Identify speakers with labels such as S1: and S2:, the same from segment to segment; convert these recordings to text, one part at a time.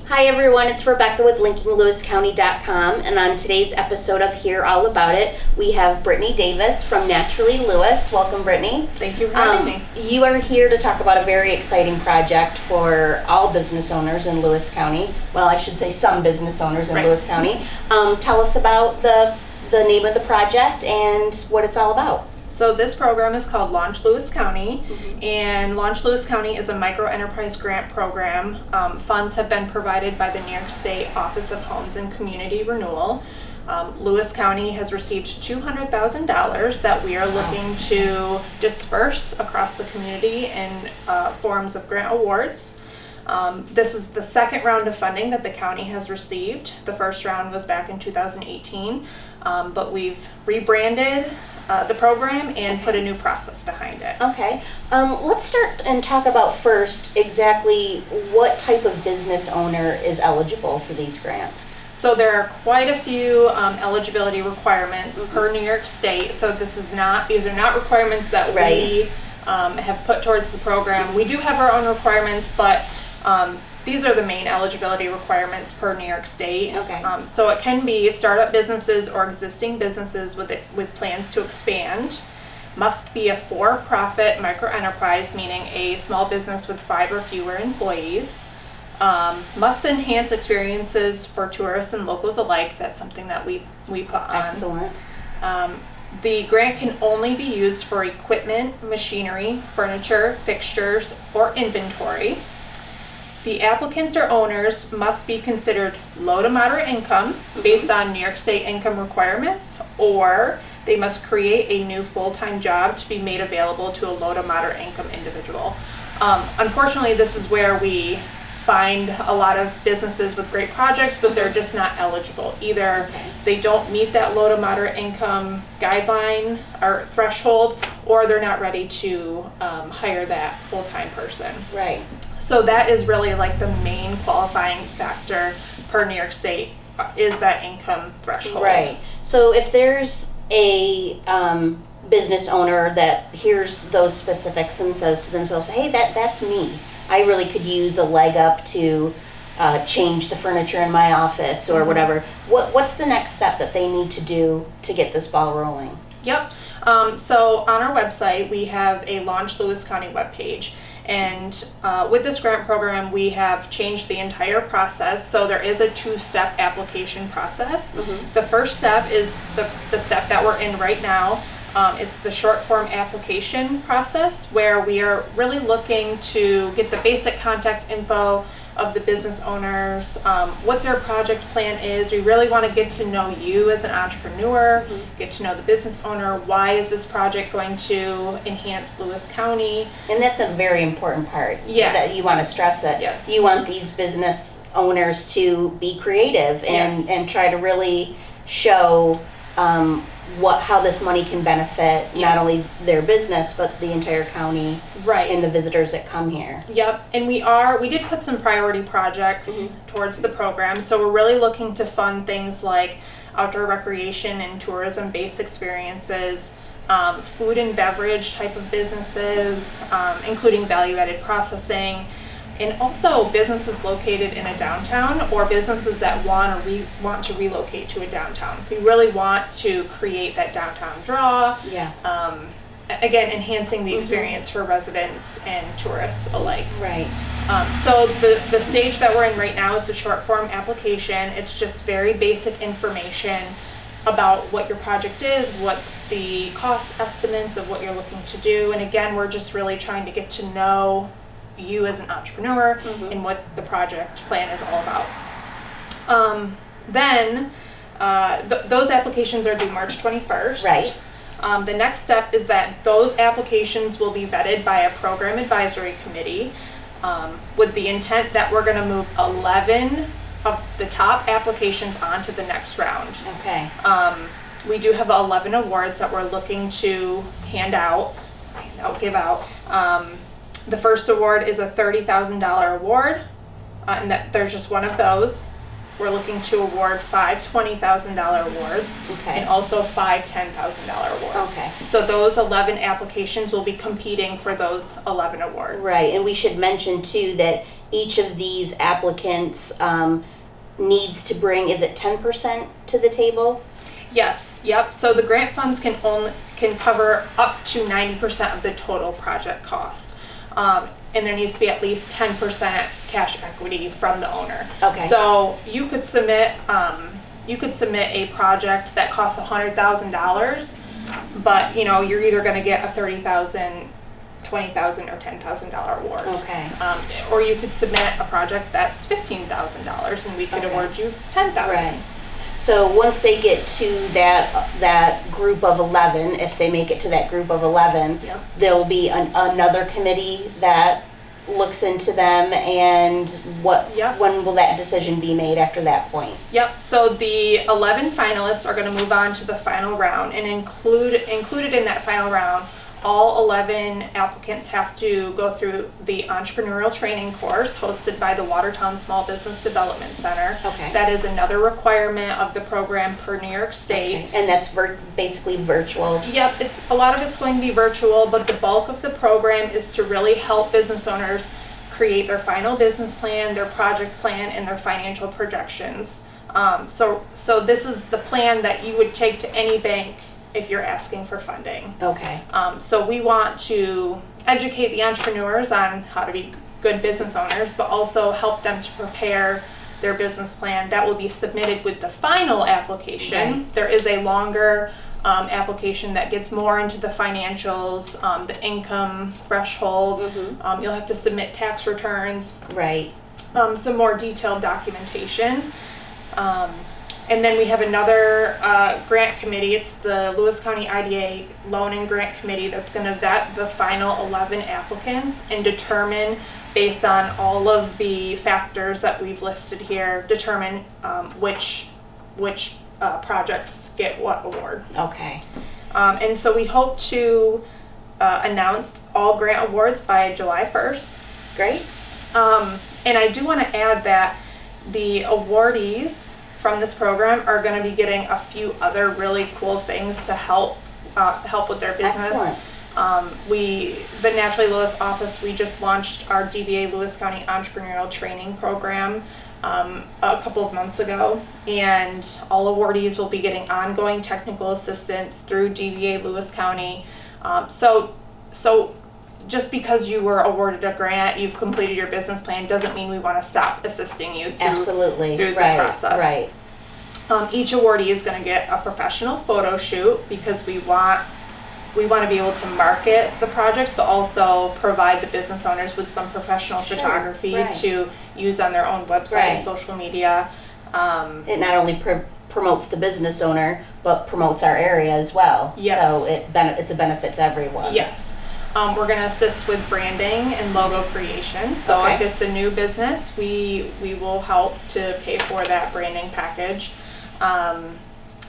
S1: Hi everyone, it's Rebecca with linkinglewiscounty.com, and on today's episode of Hear All About It, we have Brittany Davis from Natuarlly Lewis. Welcome, Brittany.
S2: Thank you for having me.
S1: You are here to talk about a very exciting project for all business owners in Lewis County. Well, I should say some business owners in Lewis County. Tell us about the name of the project and what it's all about.
S2: So this program is called Launch Lewis County, and Launch Lewis County is a microenterprise grant program. Funds have been provided by the New York State Office of Homes and Community Renewal. Lewis County has received $200,000 that we are looking to disperse across the community in forms of grant awards. This is the second round of funding that the county has received. The first round was back in 2018, but we've rebranded the program and put a new process behind it.
S1: Okay. Let's start and talk about first exactly what type of business owner is eligible for these grants.
S2: So there are quite a few eligibility requirements per New York State. So these are not requirements that we have put towards the program. We do have our own requirements, but these are the main eligibility requirements per New York State.
S1: Okay.
S2: So it can be startup businesses or existing businesses with plans to expand. Must be a for-profit microenterprise, meaning a small business with 5 or fewer employees. Must enhance experiences for tourists and locals alike. That's something that we put on.
S1: Excellent.
S2: The grant can only be used for equipment, machinery, furniture, fixtures, or inventory. The applicants or owners must be considered low to moderate income based on New York State income requirements, or they must create a new full-time job to be made available to a low to moderate income individual. Unfortunately, this is where we find a lot of businesses with great projects, but they're just not eligible. Either they don't meet that low to moderate income guideline or threshold, or they're not ready to hire that full-time person.
S1: Right.
S2: So that is really like the main qualifying factor per New York State is that income threshold.
S1: Right. So if there's a business owner that hears those specifics and says to themselves, hey, that's me. I really could use a leg up to change the furniture in my office or whatever. What's the next step that they need to do to get this ball rolling?
S2: Yep. So on our website, we have a Launch Lewis County webpage. And with this grant program, we have changed the entire process. So there is a 2-step application process. The first step is the step that we're in right now. It's the short form application process, where we are really looking to get the basic contact info of the business owners, what their project plan is. We really want to get to know you as an entrepreneur, get to know the business owner. Why is this project going to enhance Lewis County?
S1: And that's a very important part.
S2: Yeah.
S1: That you want to stress it.
S2: Yes.
S1: You want these business owners to be creative and try to really show how this money can benefit not only their business but the entire county and the visitors that come here.
S2: Yep, and we did put some priority projects towards the program. So we're really looking to fund things like outdoor recreation and tourism-based experiences, food and beverage type of businesses, including value-added processing, and also businesses located in a downtown or businesses that want to relocate to a downtown. We really want to create that downtown draw.
S1: Yes.
S2: Again, enhancing the experience for residents and tourists alike.
S1: Right.
S2: So the stage that we're in right now is the short form application. It's just very basic information about what your project is, what's the cost estimates of what you're looking to do. And again, we're just really trying to get to know you as an entrepreneur and what the project plan is all about. Then those applications are due March 21st.
S1: Right.
S2: The next step is that those applications will be vetted by a program advisory committee with the intent that we're going to move 11 of the top applications on to the next round.
S1: Okay.
S2: We do have 11 awards that we're looking to give out. The first award is a $30,000 award, and that there's just one of those. we're looking to award 5 $20,000 awards
S1: Okay.
S2: and also 5 $10,000 awards.
S1: Okay.
S2: So those 11 applications will be competing for those 11 awards.
S1: Right, and we should mention too that each of these applicants needs to bring, is it 10% to the table?
S2: Yes, yep. So the grant funds can cover up to 90% of the total project cost. And there needs to be at least 10% cash equity from the owner.
S1: Okay.
S2: So you could submit a project that costs $100,000, but you're either going to get a $30,000, $20,000, or $10,000 award.
S1: Okay.
S2: Or you could submit a project that's $15,000 and we could
S1: Okay.
S2: award you $10,000.
S1: Right. So once they get to that group of 11, if they make it to that group of 11,
S2: Yep.
S1: there'll be another committee that looks into them, and
S2: Yep.
S1: when will that decision be made after that point?
S2: Yep, so the 11 finalists are going to move on to the final round, and included in that final round, all 11 applicants have to go through the entrepreneurial training course hosted by the Watertown Small Business Development Center.
S1: Okay.
S2: That is another requirement of the program per New York State.
S1: Okay. And that's basically virtual?
S2: Yep, a lot of it's going to be virtual, but the bulk of the program is to really help business owners create their final business plan, their project plan, and their financial projections. So this is the plan that you would take to any bank if you're asking for funding.
S1: Okay.
S2: So we want to educate the entrepreneurs on how to be good business owners, but also help them to prepare their business plan that will be submitted with the final application.
S1: Right.
S2: There is a longer application that gets more into the financials, the income threshold.
S1: Mm-hmm.
S2: You'll have to submit tax returns,
S1: Right.
S2: some more detailed documentation. And then we have another grant committee. It's the Lewis County IDA Loan and Grant Committee that's going to vet the final 11 applicants and determine, based on all of the factors that we've listed here, determine which projects get what award.
S1: Okay.
S2: And so we hope to announce all grant awards by July 1st.
S1: Great.
S2: And I do want to add that the awardees from this program are going to be getting a few other really cool things to help with their business.
S1: Excellent.
S2: The Natuarlly Lewis office, we just launched our DBA Lewis County Entrepreneurial Training Program a couple of months ago, and all awardees will be getting ongoing technical assistance through DBA Lewis County. So just because you were awarded a grant, you've completed your business plan, doesn't mean we want to stop assisting you through the process.
S1: Right.
S2: Each awardee is going to get a professional photo shoot because we want to be able to market the projects, but also provide the business owners with some professional photography to use on their own website and social media.
S1: It not only promotes the business owner, but promotes our area as well.
S2: Yes.
S1: So it's a benefit to everyone.
S2: Yes. We're going to assist with branding and logo creation. So if it's a new business, we will help to pay for that branding package.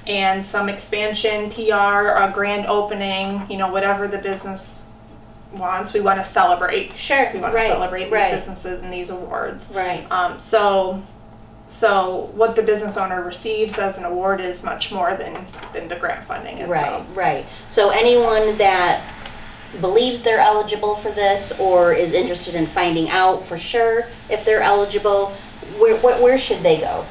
S2: And some expansion, PR, a grand opening, whatever the business wants, we want to celebrate.
S1: Sure.
S2: We want to celebrate these businesses and these awards.
S1: Right.
S2: So what the business owner receives as an award is much more than the grant funding itself.
S1: Right. So anyone that believes they're eligible for this or is interested in finding out for sure if they're eligible, where should they go?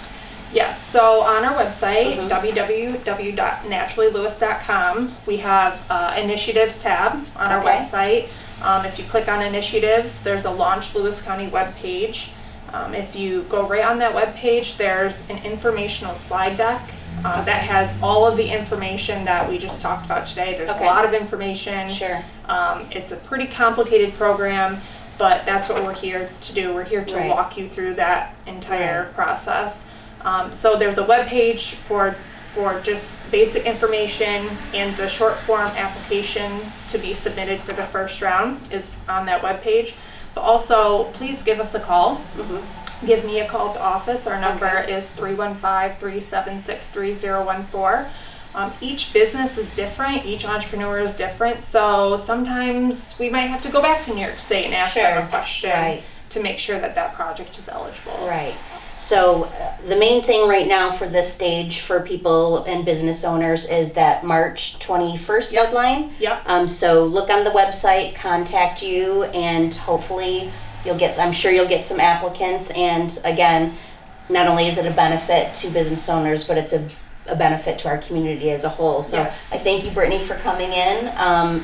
S2: Yes, so on our website,
S1: Mm-hmm.
S2: www.naturallylewis.com, we have initiatives tab on our website. If you click on initiatives, there's a Launch Lewis County webpage. If you go right on that webpage, there's an informational slide deck that has all of the information that we just talked about today. There's a lot of information.
S1: Sure.
S2: It's a pretty complicated program, but that's what we're here to do. We're here to walk you through that entire process. So there's a web page for just basic information, and the short form application to be submitted for the first round is on that web page. But also, please give us a call. Give me a call at the office. Our number is 315-376-3014. Each business is different. Each entrepreneur is different. So sometimes we might have to go back to New York State and ask them a question. to make sure that that project is eligible.
S1: Right. So the main thing right now for this stage for people and business owners is that March 21st
S2: Yep.
S1: deadline.
S2: Yep.
S1: So look on the website, contact you, and hopefully I'm sure you'll get some applicants. And again, not only is it a benefit to business owners, but it's a benefit to our community as a whole. So
S2: Yes.
S1: I thank you, Brittany, for coming in.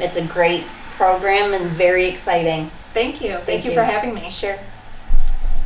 S1: It's a great program and very exciting.
S2: Thank you. Thank you for having me.
S1: Sure.